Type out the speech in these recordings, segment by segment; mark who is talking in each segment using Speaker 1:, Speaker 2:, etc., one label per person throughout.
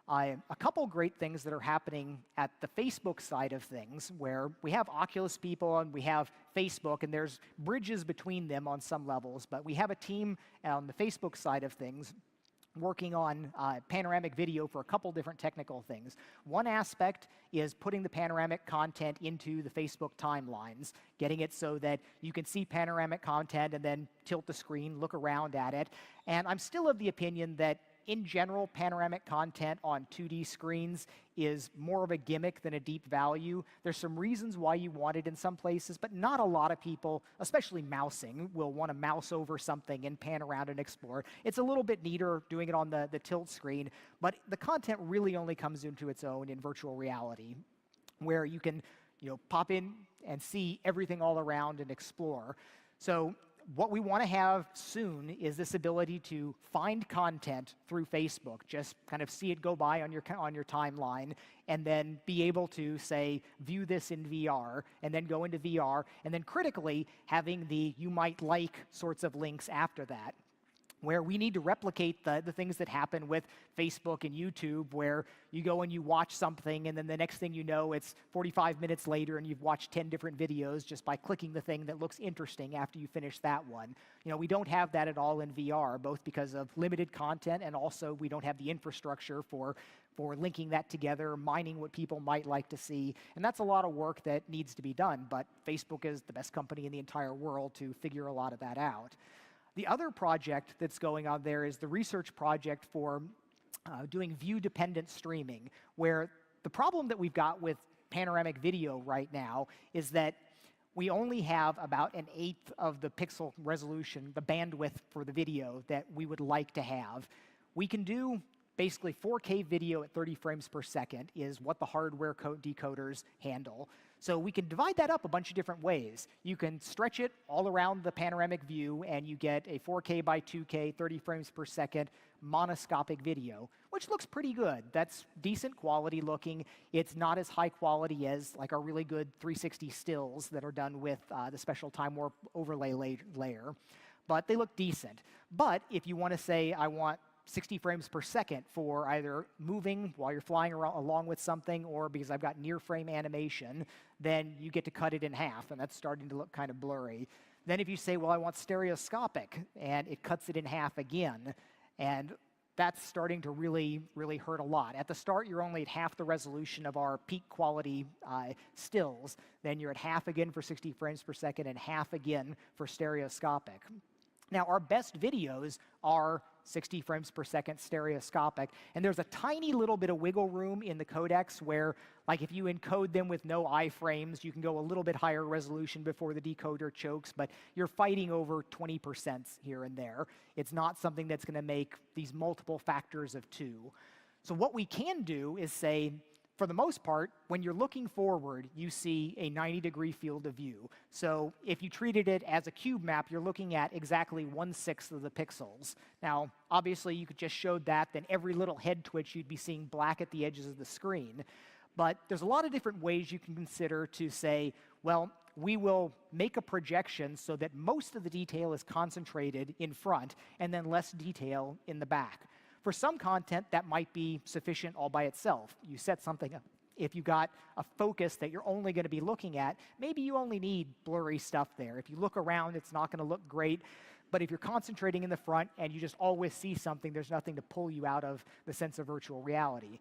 Speaker 1: A couple great things that are happening at the Facebook side of things, where we have Oculus people and we have Facebook, and there's bridges between them on some levels, but we have a team on the Facebook side of things working on panoramic video for a couple different technical things. One aspect is putting the panoramic content into the Facebook timelines, getting it so that you can see panoramic content and then tilt the screen, look around at it. And I'm still of the opinion that in general, panoramic content on 2D screens is more of a gimmick than a deep value. There's some reasons why you want it in some places, but not a lot of people, especially mousing, will want to mouse over something and pan around and explore. It's a little bit neater doing it on the tilt screen, but the content really only comes into its own in virtual reality, where you can pop in and see everything all around and explore. So what we want to have soon is this ability to find content through Facebook, just kind of see it go by on your timeline, and then be able to say, view this in VR, and then go into VR, and then critically having the you might like sorts of links after that, where we need to replicate the things that happen with Facebook and YouTube, where you go and you watch something, and then the next thing you know, it's 45 minutes later, and you've watched 10 different videos just by clicking the thing that looks interesting after you finish that one. We don't have that at all in VR, both because of limited content, and also we don't have the infrastructure for linking that together, mining what people might like to see. And that's a lot of work that needs to be done, but Facebook is the best company in the entire world to figure a lot of that out. The other project that's going on there is the research project for doing view-dependent streaming, where the problem that we've got with panoramic video right now is that we only have about 1/8 of the pixel resolution, the bandwidth for the video that we would like to have. We can do basically 4K video at 30 frames per second is what the hardware decoders handle. So we can divide that up a bunch of different ways. You can stretch it all around the panoramic view, and you get a 4K by 2K, 30 frames per second monoscopic video, which looks pretty good. That's decent quality looking. It's not as high quality as like our really good 360 stills that are done with the special time warp overlay layer, but they look decent. But if you want to say, I want 60 frames per second for either moving while you're flying around along with something, or because I've got near frame animation, then you get to cut it in half, and that's starting to look kind of blurry. Then if you say, well, I want stereoscopic, and it cuts it in half again, and that's starting to really, really hurt a lot. At the start, you're only at half the resolution of our peak quality stills. Then you're at half again for 60 frames per second and half again for stereoscopic. Now, our best videos are 60 frames per second stereoscopic, and there's a tiny little bit of wiggle room in the codecs where, like if you encode them with no iframes, you can go a little bit higher resolution before the decoder chokes, but you're fighting over 20% here and there. It's not something that's going to make these multiple factors of 2. So what we can do is say, for the most part, when you're looking forward, you see a 90-degree field of view. So if you treated it as a cube map, you're looking at exactly 1/6 of the pixels. Now, obviously, you could just show that, then every little head twitch, you'd be seeing black at the edges of the screen. But there's a lot of different ways you can consider to say, well, we will make a projection so that most of the detail is concentrated in front and then less detail in the back. For some content, that might be sufficient all by itself. You set something up. If you got a focus that you're only going to be looking at, maybe you only need blurry stuff there. If you look around, it's not going to look great. But if you're concentrating in the front and you just always see something, there's nothing to pull you out of the sense of virtual reality.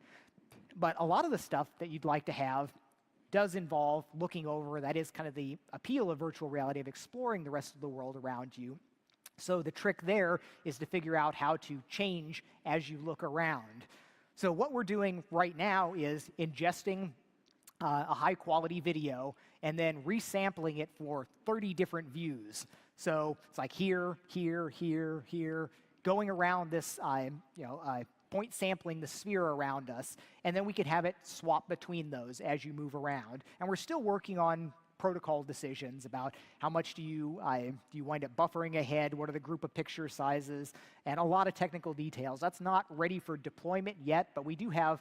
Speaker 1: But a lot of the stuff that you'd like to have does involve looking over. That is kind of the appeal of virtual reality, of exploring the rest of the world around you. So the trick there is to figure out how to change as you look around. So what we're doing right now is ingesting a high-quality video and then resampling it for 30 different views. So it's like here, here, here, here, going around this, point sampling the sphere around us, and then we can have it swap between those as you move around. And we're still working on protocol decisions about how much do you wind up buffering ahead, what are the group of picture sizes, and a lot of technical details. That's not ready for deployment yet, but we do have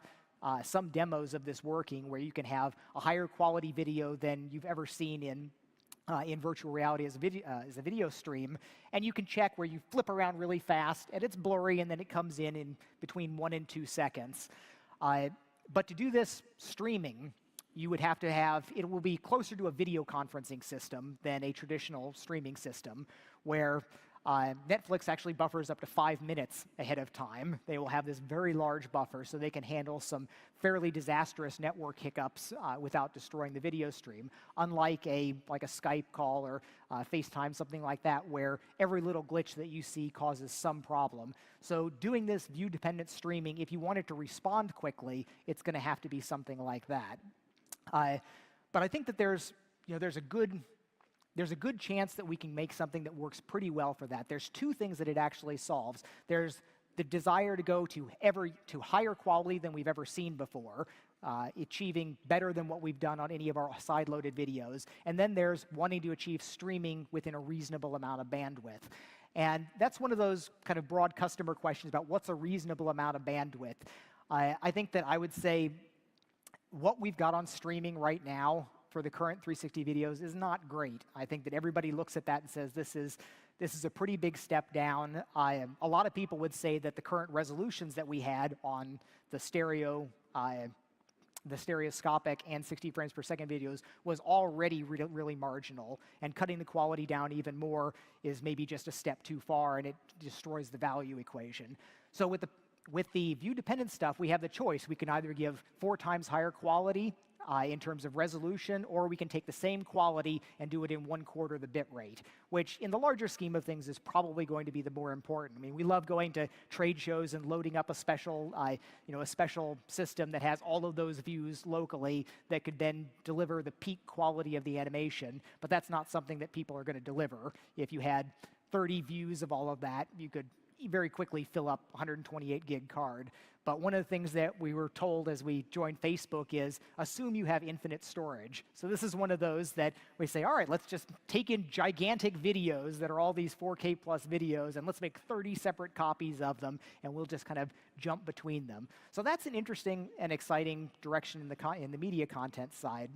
Speaker 1: some demos of this working where you can have a higher quality video than you've ever seen in virtual reality as a video stream, and you can check where you flip around really fast and it's blurry and then it comes in between 1 and 2 seconds. But to do this streaming, you would have to have, it will be closer to a video conferencing system than a traditional streaming system, where Netflix actually buffers up to 5 minutes ahead of time. They will have this very large buffer so they can handle some fairly disastrous network hiccups without destroying the video stream, unlike a Skype call or FaceTime, something like that, where every little glitch that you see causes some problem. So doing this view-dependent streaming, if you want it to respond quickly, it's going to have to be something like that. But I think that there's a good chance that we can make something that works pretty well for that. There's two things that it actually solves. There's the desire to go to higher quality than we've ever seen before, achieving better than what we've done on any of our side-loaded videos. And then there's wanting to achieve streaming within a reasonable amount of bandwidth. And that's one of those kind of broad customer questions about what's a reasonable amount of bandwidth. I think that I would say what we've got on streaming right now for the current 360 videos is not great. I think that everybody looks at that and says this is a pretty big step down. A lot of people would say that the current resolutions that we had on the stereoscopic and 60 frames per second videos was already really marginal, and cutting the quality down even more is maybe just a step too far, and it destroys the value equation. So with the view-dependent stuff, we have the choice. We can either give 4 times higher quality in terms of resolution, or we can take the same quality and do it in 1/4 the bit rate, which in the larger scheme of things is probably going to be the more important. I mean, we love going to trade shows and loading up a special system that has all of those views locally that could then deliver the peak quality of the animation, but that's not something that people are going to deliver. If you had 30 views of all of that, you could very quickly fill up a 128 gig card. But one of the things that we were told as we joined Facebook is assume you have infinite storage. So this is one of those that we say, all right, let's just take in gigantic videos that are all these 4K plus videos, and let's make 30 separate copies of them, and we'll just kind of jump between them. So that's an interesting and exciting direction in the media content side.